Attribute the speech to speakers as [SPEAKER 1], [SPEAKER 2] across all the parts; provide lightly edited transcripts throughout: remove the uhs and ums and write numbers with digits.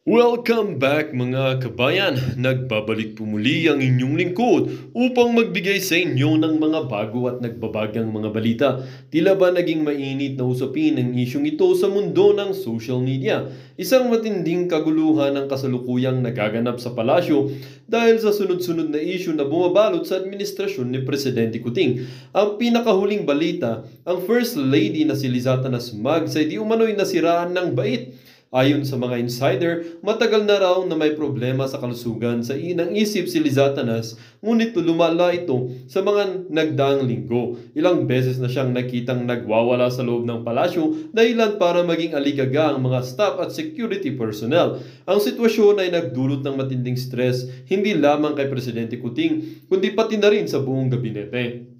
[SPEAKER 1] Welcome back mga kabayan! Nagbabalik po muli ang inyong lingkod upang magbigay sa inyo ng mga bago at nagbabagang mga balita. Tila ba naging mainit na usapin ang isyong ito sa mundo ng social media? Isang matinding kaguluhan ang kasalukuyang nagaganap sa palasyo dahil sa sunod-sunod na isyu na bumabalot sa administrasyon ni Presidente Kuting. Ang pinakahuling balita, ang First Lady na si Liza Tanas Magsa ay di umano'y nasiraan ng bait. Ayon sa mga insider, matagal na raw na may problema sa kalusugan sa inang isip si Liza Tanas, ngunit lumala ito sa mga nagdaang linggo. Ilang beses na siyang nakitang nagwawala sa loob ng palasyo dahilan para maging aligaga ang mga staff at security personnel. Ang sitwasyon ay nagdulot ng matinding stress hindi lamang kay Presidente Kuting kundi pati na rin sa buong gabinete.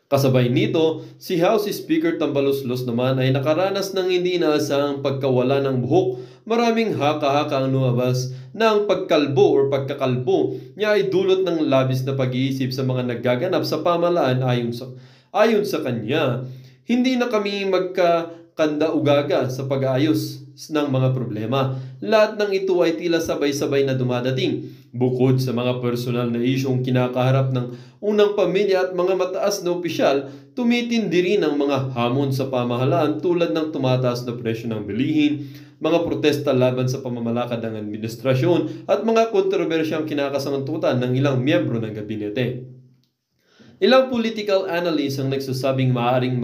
[SPEAKER 1] Kasabay nito, si House Speaker Tambaloslos naman ay nakaranas ng hindi inaasahang pagkawala ng buhok. Maraming haka-haka ang lumabas na ang pagkalbo o pagkakalbo niya ay dulot ng labis na pag-iisip sa mga naggaganap sa pamahalaan ayon sa kanya. Hindi na kami magkakanda-ugaga sa pag-aayos ng mga problema. Lahat ng ito ay tila sabay-sabay na dumadating. Bukod sa mga personal na isyong kinakaharap ng unang pamilya at mga mataas na opisyal, tumitindi rin ang mga hamon sa pamahalaan tulad ng tumataas na presyo ng bilihin, mga protesta laban sa pamamalakad ng administrasyon at mga kontrobersyang kinakasangantutan ng ilang miyembro ng gabinete. Ilang political analysts ang nagsasabing maaaring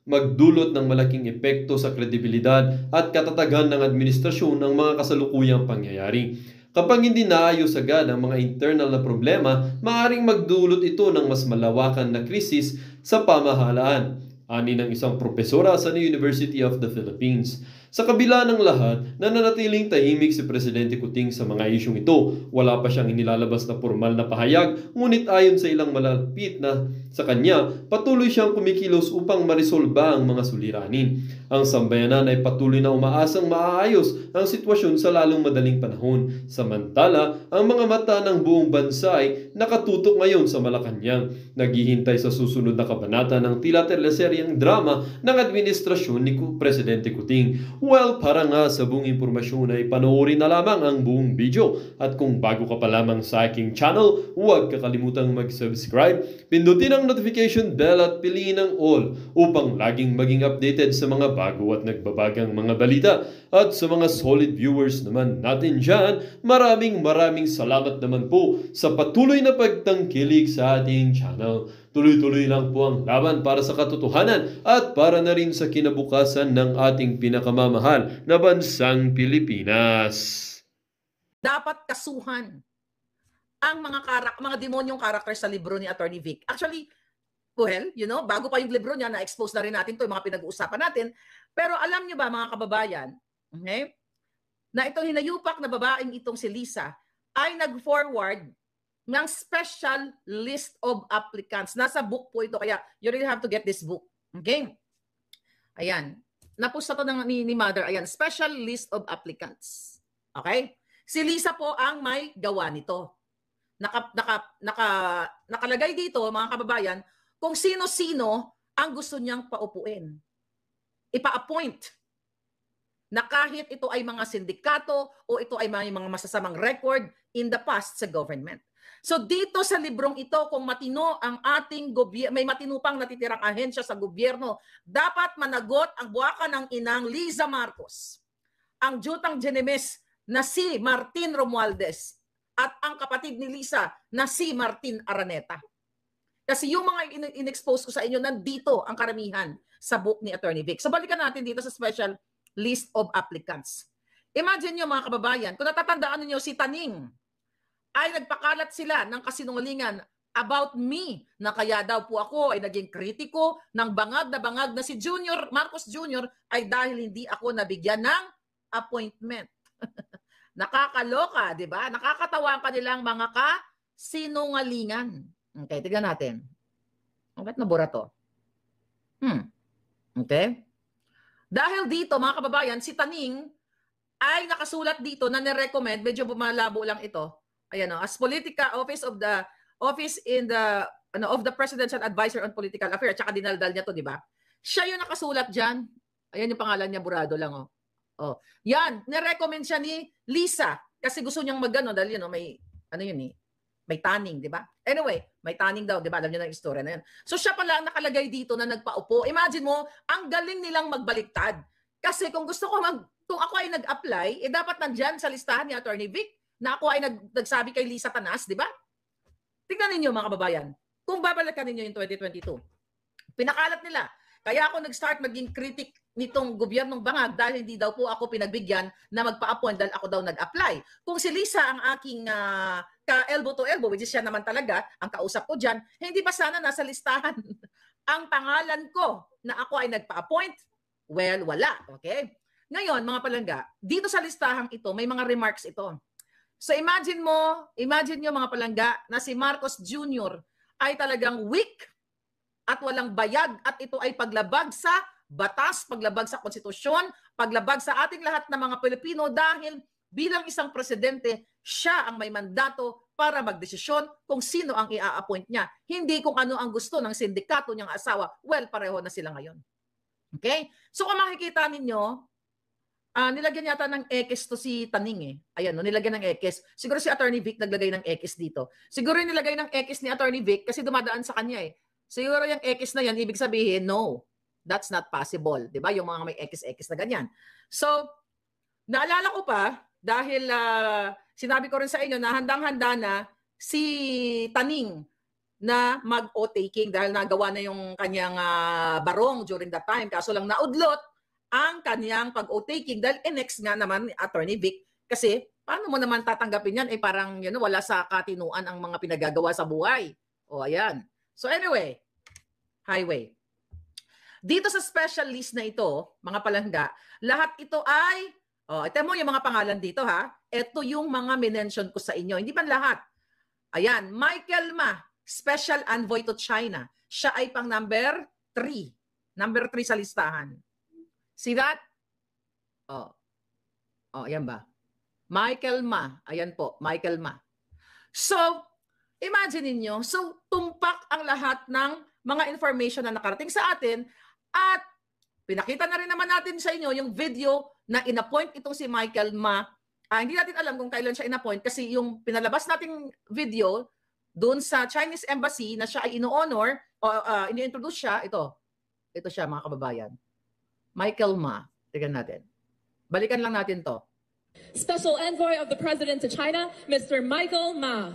[SPEAKER 1] magdulot ng malaking epekto sa kredibilidad at katatagan ng administrasyon ng mga kasalukuyang pangyayari. Kapag hindi naayos agad ang mga internal na problema, maaaring magdulot ito ng mas malawakan na krisis sa pamahalaan. Ani ng isang propesora sa University of the Philippines. Sa kabila ng lahat, nananatiling tahimik si Presidente Kuting sa mga isyong ito. Wala pa siyang inilalabas na formal na pahayag, ngunit ayon sa ilang malapit na sa kanya, patuloy siyang kumikilos upang marisolba ang mga suliranin. Ang sambayanan ay patuloy na umaasang maaayos ang sitwasyon sa lalong madaling panahon. Samantala, ang mga mata ng buong bansa ay nakatutok ngayon sa Malacanang, naghihintay sa susunod na kabanata ng tila teleseryeng drama ng administrasyon ni Presidente Kuting. Well, para nga sa buong impormasyon ay panoorin na lamang ang buong video. At kung bago ka pa lamang sa aking channel, huwag kakalimutan mag-subscribe, pindutin ang notification bell at piliin ang all upang laging maging updated sa mga bago at nagbabagang mga balita. At sa mga solid viewers naman natin dyan, maraming salamat naman po sa patuloy na pagtangkilik sa ating channel. Tuloy-tuloy lang po ang laban para sa katotohanan at para na rin sa kinabukasan ng ating pinakamamahal na bansang Pilipinas.
[SPEAKER 2] Dapat kasuhan ang mga demonyong karakter sa libro ni Attorney Vic. Actually, well, bago pa yung libro niya, na-expose na rin natin to, yung mga pinag-uusapan natin. Pero alam niyo ba, mga kababayan, okay, na itong hinayupak na babaeng itong si Liza ay nag-forward ng special list of applicants. Nasa book po ito, kaya you really have to get this book. Okay? Ayan. Napusta to ni Mother. Ayan, special list of applicants. Okay? Si Liza po ang may gawa nito. Nakalagay dito, mga kababayan, kung sino-sino ang gusto niyang paupuin. Ipa-appoint na kahit ito ay mga sindikato o ito ay mga masasamang record in the past sa government. So dito sa librong ito, kung matino ang ating gobyerno, may matino pang natitirang ahensya sa gobyerno, dapat managot ang buwakan ng inang Liza Marcos, ang jutang Genemes na si Martin Romualdez, at ang kapatid ni Liza na si Martin Araneta. Kasi yung mga in-expose ko sa inyo, nandito ang karamihan sa book ni Attorney Vic. So balikan natin dito sa special list of applicants. Imagine nyo, mga kababayan, kung natatandaan niyo si Taning, ay nagpakalat sila ng kasinungalingan about me, na kaya daw po ako ay naging kritiko ng bangag na si Marcos Jr. ay dahil hindi ako nabigyan ng appointment. Nakakaloka, di ba? Nakakatawa ang kanilang mga kasinungalingan. Okay, tignan natin. Bakit nabura to? Okay? Dahil dito, mga kababayan, si Taning ay nakasulat dito na nirecommend, medyo bumalabo lang ito. Ayan, as office in the of the Presidential Advisor on Political Affairs, tsaka dinaldal niya to, di ba? Siya yung nakasulat diyan. Ayan yung pangalan niya, burado lang, oh. Oh, yan, nirecommend siya ni Lisa kasi gusto niyang magano dahil may ano yun may tanning, di ba? Anyway, may tanning daw, di ba? Alam niyo na yung istorya na yun. So siya pala ang nakalagay dito na nagpaupo. Imagine mo, ang galing nilang magbaliktad. Kasi kung kung ako ay nag-apply, dapat nandyan sa listahan ni Attorney Vic na ako ay nagsabi kay Lisa Tanas, di ba? Tingnan ninyo mga kababayan, kung babalikan ninyo yung 2022, pinakalat nila. Kaya ako nag-start maging critic nitong gobyernong Bangag dahil hindi daw po ako pinagbigyan na magpa-appoint dahil ako daw nag-apply. Kung si Lisa ang aking ka-elbow to elbow, which is siya naman talaga, ang kausap ko dyan, hindi ba sana nasa listahan ang pangalan ko na ako ay nagpa-appoint? Well, wala. Okay? Ngayon, mga palangga, dito sa listahang ito, may mga remarks ito. So imagine nyo mga palangga na si Marcos Jr. ay talagang weak at walang bayag at ito ay paglabag sa batas, paglabag sa konstitusyon, paglabag sa ating lahat ng mga Pilipino dahil bilang isang presidente, siya ang may mandato para magdesisyon kung sino ang i-appoint niya. Hindi kung ano ang gusto ng sindikato niyang asawa. Well, pareho na sila ngayon. Okay? So kung makikita ninyo, nilagyan yata ng X to si Taning eh. Ayan, nilagyan ng X. Siguro si Attorney Vic naglagay ng X dito. Siguro nilagay ng X ni Attorney Vic kasi dumadaan sa kanya eh. Siguro yung X na yan, ibig sabihin, no, that's not possible. Diba? Yung mga may XX na ganyan. So, naalala ko pa, dahil sinabi ko rin sa inyo na handang-handa na si Taning na mag-o-taking dahil nagawa na yung kanyang barong during that time. Kaso lang naudlot ang kanyang pag-o-taking dahil next nga naman ni Attorney Vic kasi paano mo naman tatanggapin yan? Eh parang wala sa katinuan ang mga pinagagawa sa buhay. O ayan. So anyway, highway. Dito sa special list na ito, mga palangga, lahat ito ay, ito mo yung mga pangalan dito ha, ito yung mga minention ko sa inyo. Hindi man lahat. Ayan, Michael Ma, Special Envoy to China. Siya ay pang number 3. Number 3 sa listahan. See that? Ayan ba? Michael Ma. Ayan po, Michael Ma. So, imagine niyo, so tumpak ang lahat ng mga information na nakarating sa atin at pinakita na rin naman natin sa inyo yung video na inappoint itong si Michael Ma. Hindi natin alam kung kailan siya inappoint kasi yung pinalabas nating video doon sa Chinese Embassy na siya ay ino-honor o ini-introduce siya, ito siya mga kababayan. Michael Ma. Tignan natin. Balikan lang natin to.
[SPEAKER 3] Special Envoy of the President to China, Mr. Michael Ma.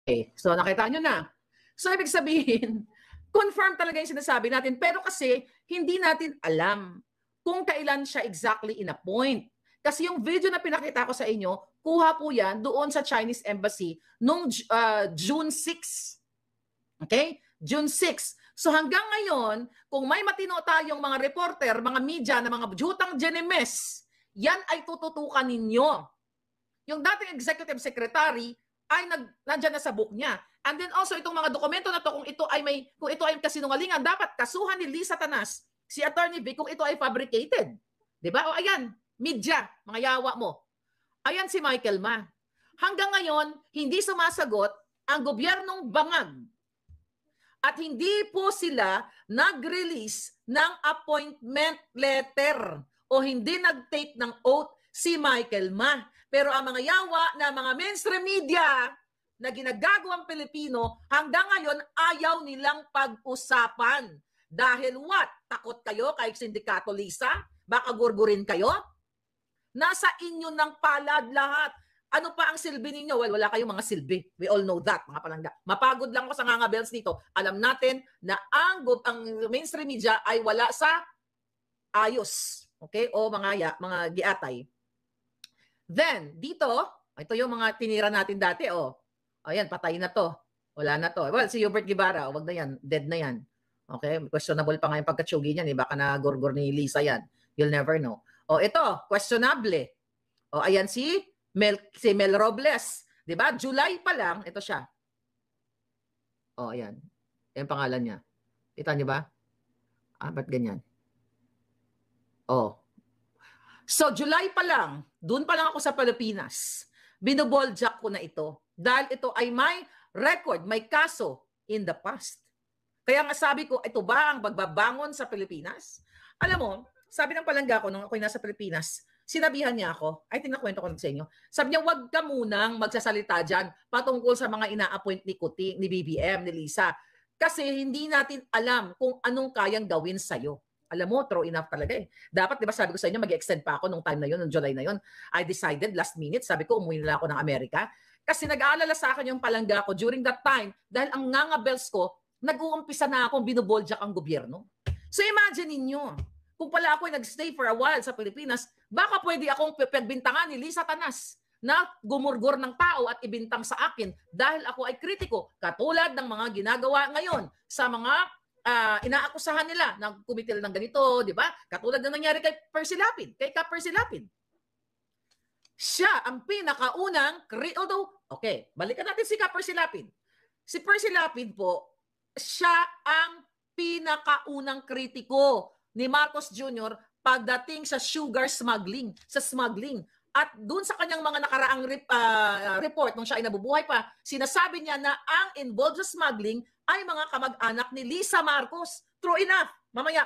[SPEAKER 2] Okay, so nakita nyo na. So ibig sabihin, confirm talaga yung sinasabi natin. Pero kasi hindi natin alam kung kailan siya exactly in-appoint. Kasi yung video na pinakita ko sa inyo, kuha po yan doon sa Chinese Embassy noong June 6. Okay? June 6. So hanggang ngayon, kung may matino tayong mga reporter, mga media na mga jutang genemes, yan ay tututukan ninyo. Yung dating executive secretary ay nandyan na sa book niya. And then also itong mga dokumento na to, kung ito ay kasinungalingan, dapat kasuhan ni Lisa Tanas, si Attorney Vic, kung ito ay fabricated. 'Di ba? O ayan, media, mga yawa mo. Ayan si Michael Ma. Hanggang ngayon, hindi sumasagot ang gobyernong Bangag. At hindi po sila nag-release ng appointment letter o hindi nag-take ng oath si Michael Ma. Pero ang mga yawa na mga mainstream media na ginagagawang Pilipino, hanggang ngayon ayaw nilang pag-usapan. Dahil what? Takot kayo kay Sindikato Lisa? Baka gurgurin kayo? Nasa inyo ng palad lahat. Ano pa ang silbi ninyo? Well, wala kayong mga silbi. We all know that, mga palangga. Mapagod lang ako sa nganga bells dito. Alam natin na ang mainstream media ay wala sa ayos. Okay? O mga giatay. Then, dito, ito yung mga tinira natin dati. Ayan, patay na to. Wala na to. Well, si Hubert Guevara, wag na yan. Dead na yan. Okay? Questionable pa nga yung pagkatsugi niyan. Baka na gurgur ni Lisa yan. You'll never know. Ito, questionable. Ayan si Mel Robles. Diba? July pa lang, ito siya. Ayan. Yan pangalan niya. Kita niyo ba? Ba't ganyan? So, July pa lang, doon pa lang ako sa Pilipinas. Binoboljak ko na ito dahil ito ay may record, may kaso in the past. Kaya nga sabi ko, ito ba ang pagbabangon sa Pilipinas? Alam mo, sabi ng palangga ko nung ako'y nasa Pilipinas, sinabihan niya ako, ay tinakwento ko sa inyo, sabi niya, wag ka munang magsasalita dyan patungkol sa mga ina-appoint ni Kuti, ni BBM, ni Lisa. Kasi hindi natin alam kung anong kayang gawin sa'yo. Alam mo, true enough talaga eh. Dapat, di ba sabi ko sa inyo, mag-extend pa ako nung time na yun, nung July na yun. I decided last minute, sabi ko, umuwi nila ako ng Amerika. Kasi nag-aalala sa akin yung palangga ko during that time, dahil ang ngangabels ko, nag-uumpisa na akong binuboljak ang gobyerno. So imagine ninyo, kung pala ako nag-stay for a while sa Pilipinas, baka pwede akong pagbintangan ni Lisa Tanas na gumurgor ng tao at ibintang sa akin dahil ako ay kritiko, katulad ng mga ginagawa ngayon sa mga inaakusahan nila na kumitil ng ganito, di ba? Katulad na nangyari kay Percy Lapid, kay Ka Percy Lapid. Siya ang pinakaunang, okay, balikan natin si Ka Percy Lapid. Si Percy Lapid po, siya ang pinakaunang kritiko ni Marcos Jr. pagdating sa sugar smuggling, sa smuggling. At dun sa kanyang mga nakaraang report nung siya ay nabubuhay pa, sinasabi niya na ang involved sa smuggling ay mga kamag-anak ni Lisa Marcos. True enough. Mamaya,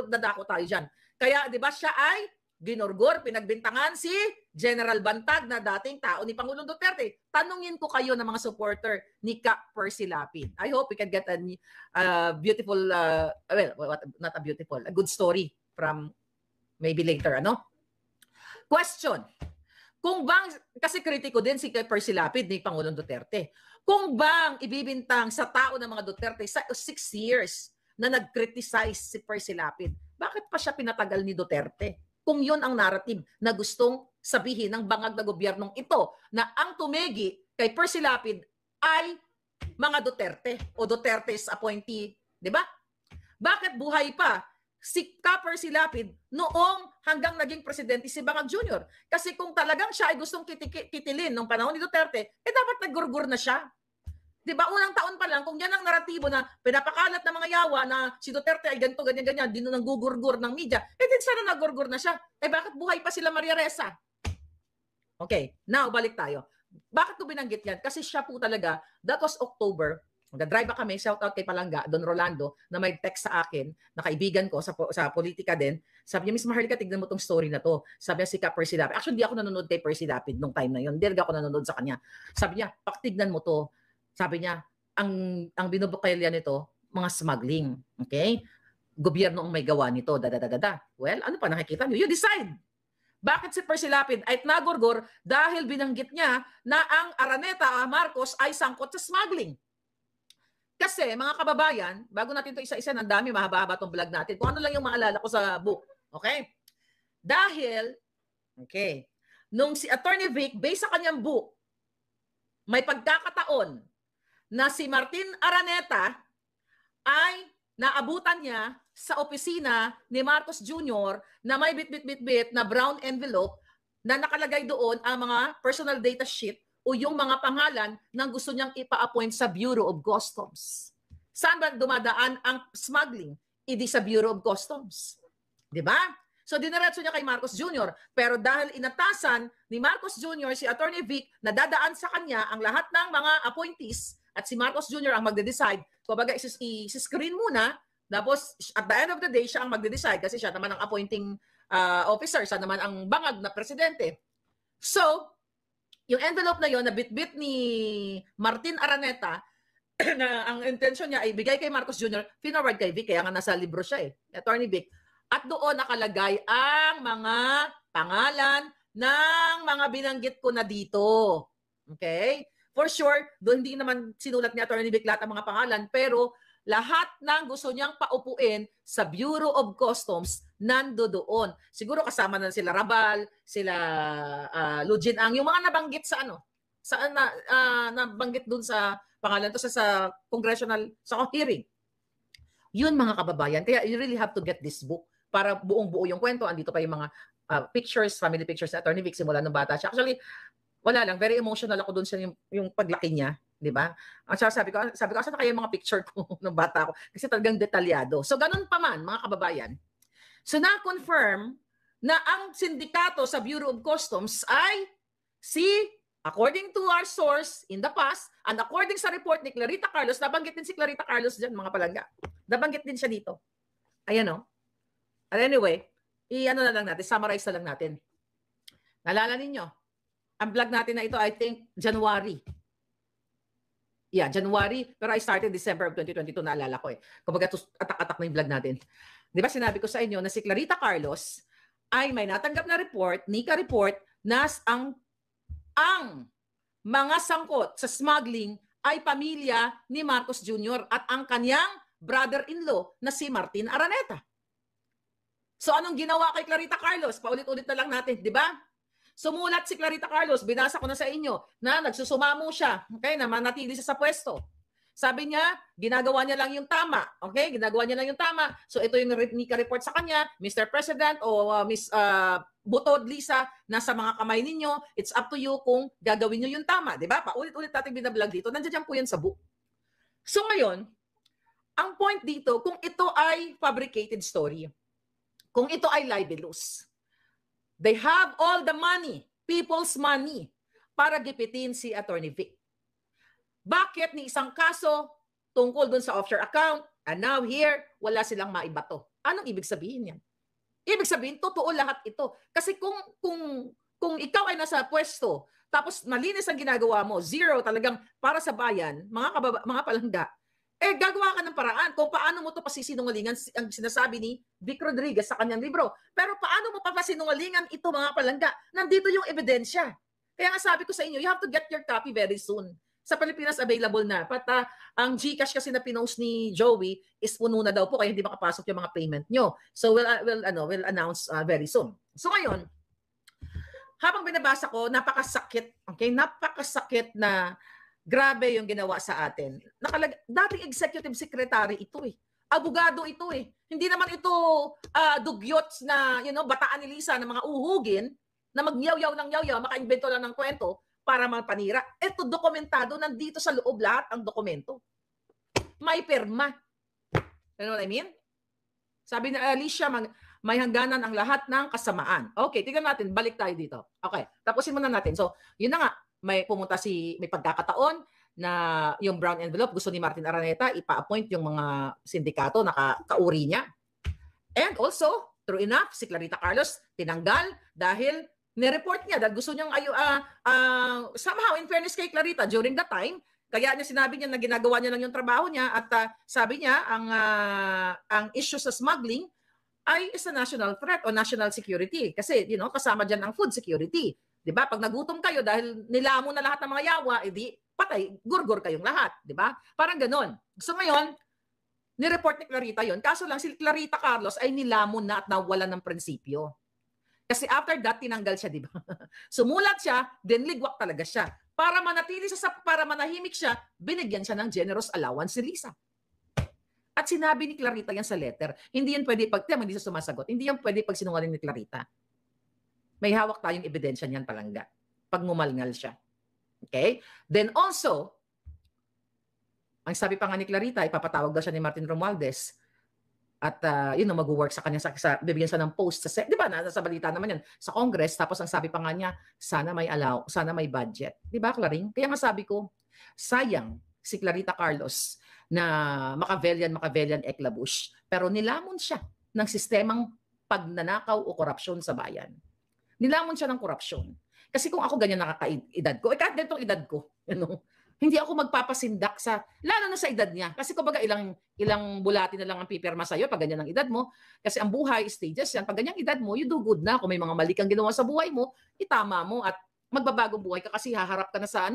[SPEAKER 2] dadako tayo dyan. Kaya, di ba, siya ay ginorgor, pinagbintangan si General Bantag na dating tao ni Pangulong Duterte. Tanungin ko kayo ng mga supporter ni Ka Percy Lapid. I hope we can get a beautiful, not a beautiful, a good story from maybe later, ano? Question. Kung bang, kasi kritiko din si Ka Percy Lapid ni Pangulong Duterte, kung bang ibibintang sa tao ng mga Duterte sa 6 years na nag-criticize si Percy Lapid, bakit pa siya pinatagal ni Duterte? Kung yun ang narrative na gustong sabihin ng bangag na gobyernong ito na ang tumegi kay Percy Lapid ay mga Duterte o Duterte's appointee, di ba? Bakit buhay pa si Ka Percy Lapid noong hanggang naging presidente si Bangag Jr.? Kasi kung talagang siya ay gustong kitilin nung panahon ni Duterte, dapat naggurgur na siya. Di ba, unang taon pa lang, kung yan ang naratibo na pinapakalat ng mga yawa na si Duterte ay ganito, ganyan, di nung gugurgur ng media, din sana nagurgur na siya. Bakit buhay pa sila Maria Ressa? Okay, now balik tayo. Bakit ko binanggit yan? Kasi siya po talaga, that was October, mag-drive kami, shout out kay Palangga, Don Rolando, na may text sa akin, na kaibigan ko sa politika din. Sabi niya, Miss Maharlika, tignan mo tong story na to. Sabi niya, si Ka Percy Lapid. Actually, di ako nanonood kay Percy Lapid nung time na yun. Hindi ako nanonood sa kanya. Sabi niya, paktignan mo to. Sabi niya, ang binubukayalya nito, mga smuggling. Okay? Gobyerno ang may gawa nito. Well, ano pa nakikita niyo? You decide. Bakit si Percy Lapid ay nagurgur dahil binanggit niya na ang Araneta Marcos ay sangkot sa smuggling. Kasi, mga kababayan, bago natin ito isa-isa, ang dami, mahaba-haba itong vlog natin. Kung ano lang yung maalala ko sa book. Okay? Dahil, okay, nung si Attorney Vic, based sa kanyang book, may pagkakataon na si Martin Araneta ay naabutan niya sa opisina ni Marcos Jr. na may bit-bit-bit na brown envelope na nakalagay doon ang mga personal data sheet o yung mga pangalan ng gusto niyang ipa-appoint sa Bureau of Customs. Saan ba dumadaan ang smuggling? Idi sa Bureau of Customs. Di ba? So diniretso niya kay Marcos Jr. Pero dahil inatasan ni Marcos Jr. si Attorney Vic na dadaan sa kanya ang lahat ng mga appointees at si Marcos Jr. ang magde-decide, kumbaga i-screen muna, tapos at the end of the day, siya ang magde-decide kasi siya naman ang appointing officer, siya naman ang bangag na presidente. So, yung envelope na yon na bit-bit ni Martin Araneta, na ang intention niya ay bigay kay Marcos Jr., finorward kay Vic, kaya nga nasa libro siya Attorney Vic. At doon nakalagay ang mga pangalan ng mga binanggit ko na dito. Okay? For sure, doon hindi naman sinulat ni Attorney Vic lahat ng mga pangalan, pero lahat ng gusto niyang paupuin sa Bureau of Customs nando doon. Siguro kasama na sila Rabal, sila Lugin Ang, yung mga nabanggit sa saan nabanggit doon sa pangalan to sa congressional sa hearing. Yun mga kababayan, kaya you really have to get this book para buong-buo yung kwento. Andito pa yung mga pictures, family pictures sa Attorney Vic simula ng bata siya. Actually, wala lang, very emotional ako doon sa yung paglaki niya, di ba? Ang sabi ko, asan na kayo yung mga picture ko ng bata ko? Kasi talagang detalyado. So, ganun pa man, mga kababayan. So, na-confirm na ang sindikato sa Bureau of Customs ay according to our source in the past, and according sa report ni Clarita Carlos, nabanggit din si Clarita Carlos dyan, mga palangga. Nabanggit din siya dito. Ayan o. And anyway, summarize na lang natin. Nalala ninyo, ang vlog natin na ito, I think, January. Yeah, January, pero I started December of 2022, naalala ko eh. Kumbaga, atak-atak na yung vlog natin. Di ba sinabi ko sa inyo na si Clarita Carlos ay may natanggap na report, NICA report, na ang mga sangkot sa smuggling ay pamilya ni Marcos Jr. at ang kanyang brother-in-law na si Martin Araneta. So anong ginawa kay Clarita Carlos? Paulit-ulit na lang natin, di ba? Sumulat si Clarita Carlos, binasa ko na sa inyo, na nagsusumamo siya, okay, na manatili siya sa pwesto. Sabi niya, ginagawa niya lang yung tama. Okay? Ginagawa niya lang yung tama. So ito yung NICA report sa kanya, Mr. President o Miss Butod Lisa, nasa mga kamay ninyo. It's up to you kung gagawin niyo yung tama. Diba? Paulit-ulit natin binablog dito. Nandiyan po yan sa book. So ngayon, ang point dito, kung ito ay fabricated story, kung ito ay libelous, they have all the money, people's money, para gipitin si Attorney Vic. Bakit ni isang kaso tungkol dun sa offshore account, and now here, wala silang maibato? Anong ibig sabihin yan? Ibig sabihin, totoo lahat ito. Kasi kung ikaw ay nasa pwesto, tapos malinis ang ginagawa mo, zero talagang para sa bayan, mga palangga, gagawa ka ng paraan kung paano mo ito pasisinungalingan ang sinasabi ni Vic Rodriguez sa kanyang libro. Pero paano mo papasinungalingan ito, mga palangga? Nandito yung ebidensya. Kaya nga sabi ko sa inyo, you have to get your copy very soon. Sa Pilipinas, available na. Ang GCash kasi na pinost ni Joey is puno na daw po, kaya hindi makapasok yung mga payment nyo. So we'll announce very soon. So ngayon, habang binabasa ko, napakasakit. Okay? Napakasakit na grabe yung ginawa sa atin. Dating executive secretary ito eh. Abogado ito eh. Hindi naman ito dugyot na bataan ni Lisa ng mga uhugin na magyaw-yaw ng yaw-yaw, maka-invento lang ng kwento para magpanira. Ito dokumentado, nandito sa loob lahat ang dokumento. May pirma. You know what I mean? Sabi na Alicia, may hangganan ang lahat ng kasamaan. Okay, tingnan natin, balik tayo dito. Okay, tapusin muna natin. So, yun na nga, may pagkakataon na yung brown envelope, gusto ni Martin Araneta ipa-appoint yung mga sindikato na kauri niya. And also, true enough, si Clarita Carlos tinanggal dahil ni-report niya dahil gusto niyang somehow in fairness kay Clarita during that time, kaya niya sinabi niya na ginagawa niya lang yung trabaho niya at sabi niya ang issue sa smuggling ay is a national threat o national security kasi kasama diyan ang food security. 'Di ba? Pag nagutom kayo dahil nilamon na lahat ng mga yawa, edi patay, gurgur kayong lahat, 'di ba? Parang ganoon. So ngayon, ni-report ni Clarita 'yon. Kaso lang si Clarita Carlos ay nilamon na at nawalan ng prinsipyo. Kasi after that, tinanggal siya, di ba? Sumulat siya, then ligwak talaga siya. Para manatili siya, para manahimik siya, binigyan siya ng generous allowance si Lisa. At sinabi ni Clarita yan sa letter. Hindi yan pwede hindi siya sumasagot. Hindi yan pwede pag sinungaling ni Clarita. May hawak tayong ebidensya niyan, palangga. Pag ngumalngal siya. Okay? Then also, ang sabi pa nga ni Clarita, ipapatawag daw siya ni Martin Romualdez. At mag-work sa kanya, bibigyan siya ng post sa, di ba, nasa balita naman yan, sa Congress, tapos ang sabi pa nga niya, sana may budget. Di ba, Claring? Kaya nga sabi ko, sayang si Clarita Carlos na Machiavellian eklabush, pero nilamon siya ng sistemang pagnanakaw o korupsyon sa bayan. Nilamon siya ng korupsyon. Kasi kung ako ganyan nakakaedad ko, kahit ditong edad ko, hindi ako magpapasindak lalo na sa edad niya. Kasi kumbaga ilang bulati na lang ang pipirma sa'yo pag ganyan ang edad mo. Kasi ang buhay, stages yan. Pag ganyang edad mo, you do good na. Kung may mga mali kang ginawa sa buhay mo, itama mo at magbabagong buhay ka kasi haharap ka na sa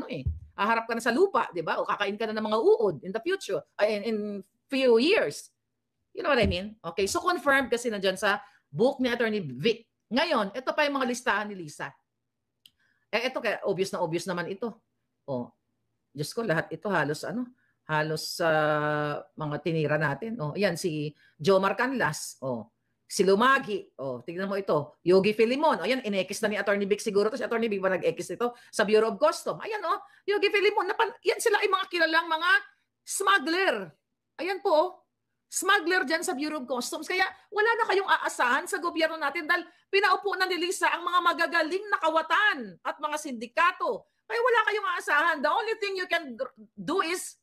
[SPEAKER 2] haharap ka na sa lupa, di ba? O kakain ka na ng mga uod in the future, in few years. You know what I mean? Okay, so confirmed kasi nandyan sa book ni Attorney Vic. Ngayon, ito pa yung mga listahan ni Lisa. Ito kaya obvious naman ito. Diyos ko, lahat ito halos mga tinira natin. Ayan, si Jomar Canlas. Si Lumagi. Tignan mo ito. Yogi Filimon. Ayan, in-ekis na ni Attorney Vic siguro. Si Attorney Vic ba nag-ekis ito sa Bureau of Custom? Ayan, Yogi Filimon. Yan sila ay mga kilalang mga smuggler. Ayan po, smuggler dyan sa Bureau of Customs. Kaya wala na kayong aasahan sa gobyerno natin dahil pinaupo na ni Lisa ang mga magagaling na kawatan at mga sindikato. Kaya wala kayong aasahan. The only thing you can do is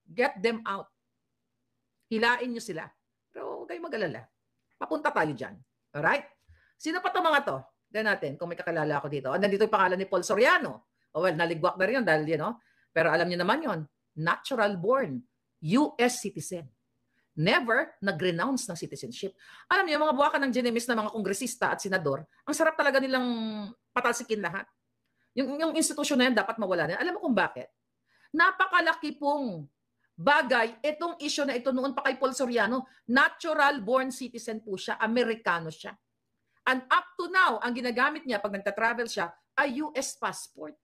[SPEAKER 2] get them out. Hilain nyo sila. Pero huwag kayong mag-alala. Papunta tayo dyan. Alright? Sino pa itong mga to? Tignan natin kung may kakilala ako dito. Nandito yung pangalan ni Paul Soriano. Oh, well, naligwak na rin yun dahil, pero alam niyo naman yon, natural born, US citizen. Never nag-renounce ng citizenship. Alam niyo, mga buwakan ng ginemis na mga kongresista at senador, ang sarap talaga nilang patalsikin lahat. Yung institusyon na yan dapat mawala na. Alam mo kung bakit? Napakalaki pong bagay itong issue na ito noon pa kay Paul Soriano. Natural born citizen po siya. Amerikano siya. And up to now, ang ginagamit niya pag nagta-travel siya ay US passport.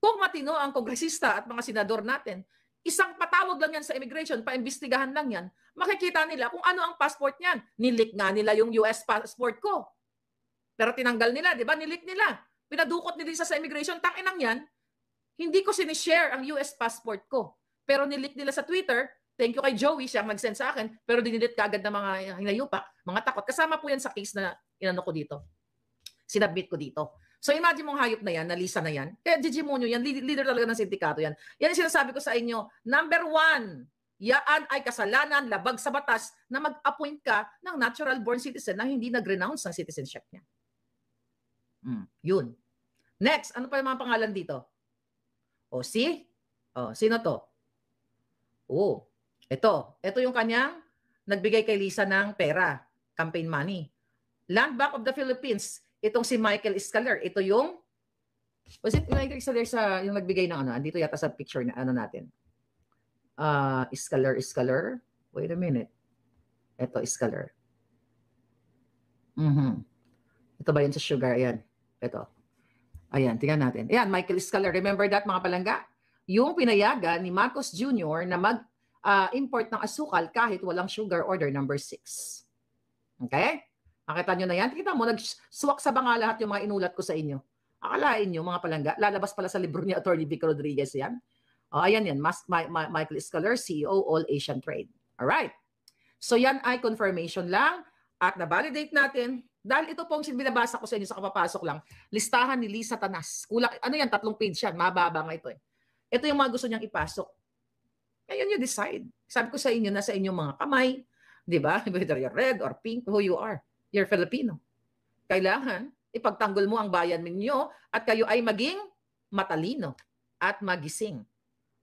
[SPEAKER 2] Kung matino ang kongresista at mga senador natin, isang patawag lang yan sa immigration, paimbestigahan lang yan, makikita nila kung ano ang passport niyan. Nilik nga nila yung US passport ko. Pero tinanggal nila, di ba? Nilik nila. Pinadukot ni Lisa sa immigration, tanginang yan, hindi ko sinishare ang US passport ko. Pero nilik nila sa Twitter, thank you kay Joey, siya ang nag-send sa akin, pero dinilit kagad ng mga hinayupak, mga takot. Kasama po yan sa case na inano ko dito. Sinabit ko dito. So imagine mong hayop na yan, na Lisa na yan. Kaya Gigimonyo yan, leader talaga ng sindikato yan. Yan yung sinasabi ko sa inyo. Number 1, yaan ay kasalanan, labag sa batas na mag-appoint ka ng natural born citizen na hindi nag-renounce ng citizenship niya. Yun. Next, ano pa yung mga pangalan dito? O, see? O, sino to? O, ito yung kanyang nagbigay kay Lisa ng pera, campaign money. Land Bank of the Philippines, itong si Michael Escaler, ito yung, was it Michael Escaler sa, yung nagbigay ng ano, andito yata sa picture na ano natin. Escaler, wait a minute. Ito, Escaler. Ito ba yun sa sugar? Ayan. Ito. Ayan, tingnan natin. Ayan, Michael Escaler. Remember that, mga palangga? Yung pinayagan ni Marcos Jr. na mag-import ng asukal kahit walang sugar order number 6. Okay? Nakita nyo na yan? Kita mo, nag-swak sa banga lahat yung mga inulat ko sa inyo. Akalain nyo, mga palangga, lalabas pala sa libro ni Atty. Vic Rodriguez yan. Ayan yan, Michael Escaler, CEO, All Asian Trade. Alright. So yan ay confirmation lang at na-validate natin. Dahil ito pong binabasa ko sa inyo sa kapapasok lang, listahan ni Lisa Tanas. Kulang, ano yan, 3 page yan, mababa nga ito eh. Ito yung mga gusto niyang ipasok. Ngayon you decide. Sabi ko sa inyo, nasa inyong mga kamay, di ba? Whether you're red or pink, who you are. You're Filipino. Kailangan ipagtanggol mo ang bayan ninyo at kayo ay maging matalino at magising.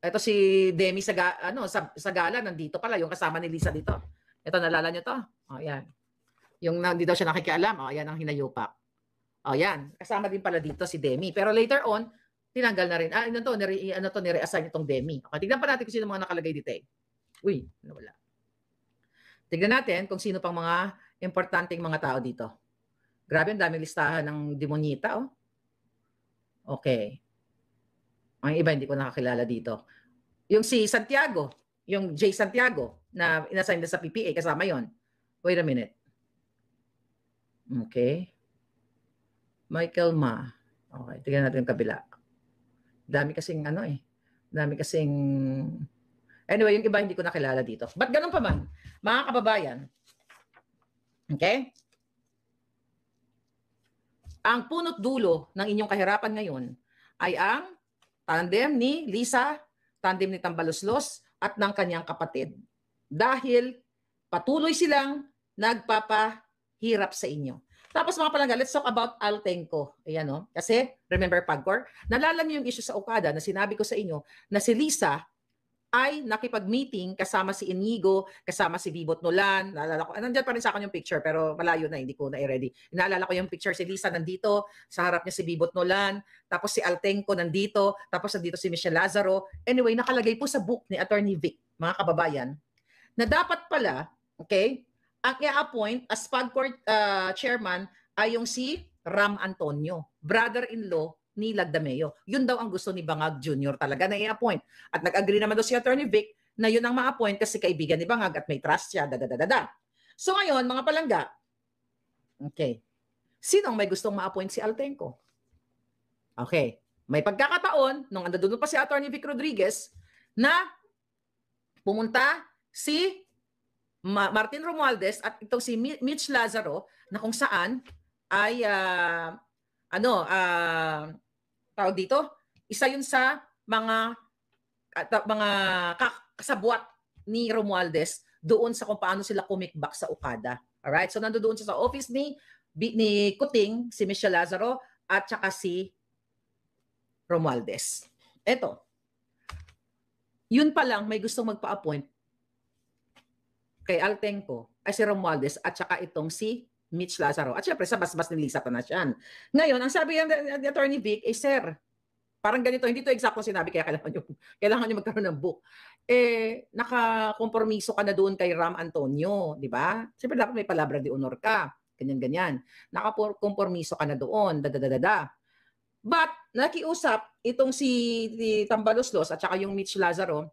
[SPEAKER 2] Ito si Demi Sagala, nandito pala, yung kasama ni Lisa dito. Ito, nalala nyo to? O, yan. Yung hindi daw siya nakikialam, o, yan ang hinayupak. O, yan. Kasama din pala dito si Demi. Pero later on, tinanggal na rin. Nire-assign itong Demi. Okay, tignan pa natin kung sino mga nakalagay dito eh. Uy, wala. Tignan natin kung sino pang mga importanteng mga tao dito. Grabe, ang daming listahan ng demonita, oh. Okay. Ang iba hindi ko nakakilala dito. Yung si Santiago, yung J. Santiago na inassign na sa PPA, kasama yon. Wait a minute. Okay. Michael Ma. Okay, tignan natin yung kabila. Dami kasing Dami kasing anyway, yung iba hindi ko nakilala dito. But ganun pa man, mga kababayan. Okay? Ang punot dulo ng inyong kahirapan ngayon ay ang tandem ni Lisa, tandem ni Tambaloslos at ng kanyang kapatid. Dahil patuloy silang nagpapahirap sa inyo. Tapos mga palangga, let's talk about Altenco. Ayan, no? Kasi, remember Pagcor? Nalala niyo yung issue sa Okada na sinabi ko sa inyo na si Lisa ay nakipag-meeting kasama si Inigo, kasama si Bibot Nolan. Naalala ko, nandiyan pa rin sa akin yung picture pero malayo na, hindi ko na i-ready. Naalala ko yung picture si Lisa nandito, sa harap niya si Bibot Nolan, tapos si Altenco nandito, tapos nandito si Michelle Lazaro. Anyway, nakalagay po sa book ni Attorney Vic, mga kababayan, na dapat pala, okay, ang i-appoint as Pagcor chairman ay yung si Ram Antonio, brother-in-law ni Lagdameo. Yun daw ang gusto ni Bangag Jr. talaga na i-appoint. At nag-agree naman daw si Attorney Vic na yun ang ma-appoint kasi kaibigan ni Bangag at may trust siya. So ngayon, mga palangga, okay, sino ang may gustong ma-appoint si Altenco? Okay, may pagkakataon, nung andun pa si Attorney Vic Rodriguez, na pumunta si Martin Romualdez at itong si Mitch Lazaro na kung saan ay tawag dito, isa yun sa mga kasabwat ni Romualdez doon sa kung paano sila kumikbak sa Okada. Alright? So nandoon siya sa office ni Kuting, si Michelle Lazaro at saka si Romualdez. Eto. Yun pa lang may gustong magpa-appoint kay Altenco ay si Romualdez at saka itong si Mitch Lazaro. At syempre sa basbas ni Lisa Panasian. Ngayon, ang sabi ni Attorney Vic, sir, parang ganito, hindi to exact sinabi, kaya kailangan nyo magkaroon ng book. Nakakompromiso ka na doon kay Ram Antonio, di ba? Siyempre dapat may palabra de honor ka. Ganyan-ganyan. Nakakompromiso ka na doon. But, nakiusap itong si Tambaloslos at saka yung Mitch Lazaro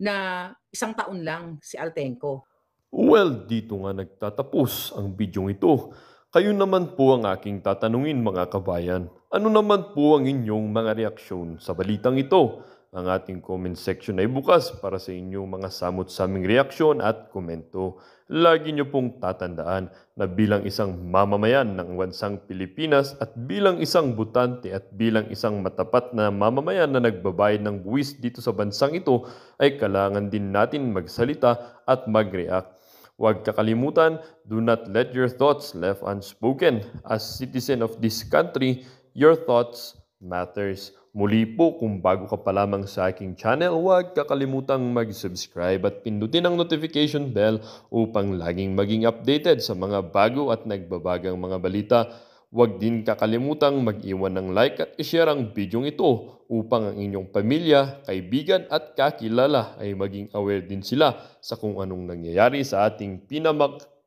[SPEAKER 2] na 1 taon lang si Altenco.
[SPEAKER 1] Well, dito nga nagtatapos ang bidyong ito. Kayo naman po ang aking tatanungin mga kabayan. Ano naman po ang inyong mga reaksyon sa balitang ito? Ang ating comment section ay bukas para sa inyong mga samot-saming reaksyon at komento. Lagi niyo pong tatandaan na bilang isang mamamayan ng bansang Pilipinas at bilang isang butante at bilang isang matapat na mamamayan na nagbabayad ng buwis dito sa bansang ito ay kailangan din natin magsalita at mag-react. Huwag kakalimutan, do not let your thoughts left unspoken. As citizen of this country, your thoughts matters. Muli po, kung bago ka pa lamang sa aking channel, huwag kakalimutang mag-subscribe at pindutin ang notification bell upang laging maging updated sa mga bago at nagbabagang mga balita. Huwag din kakalimutang mag-iwan ng like at i-share ang bidyong ito upang ang inyong pamilya, kaibigan at kakilala ay maging aware din sila sa kung anong nangyayari sa ating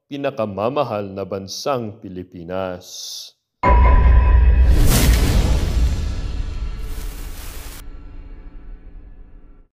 [SPEAKER 1] pinakamamahal na bansang Pilipinas.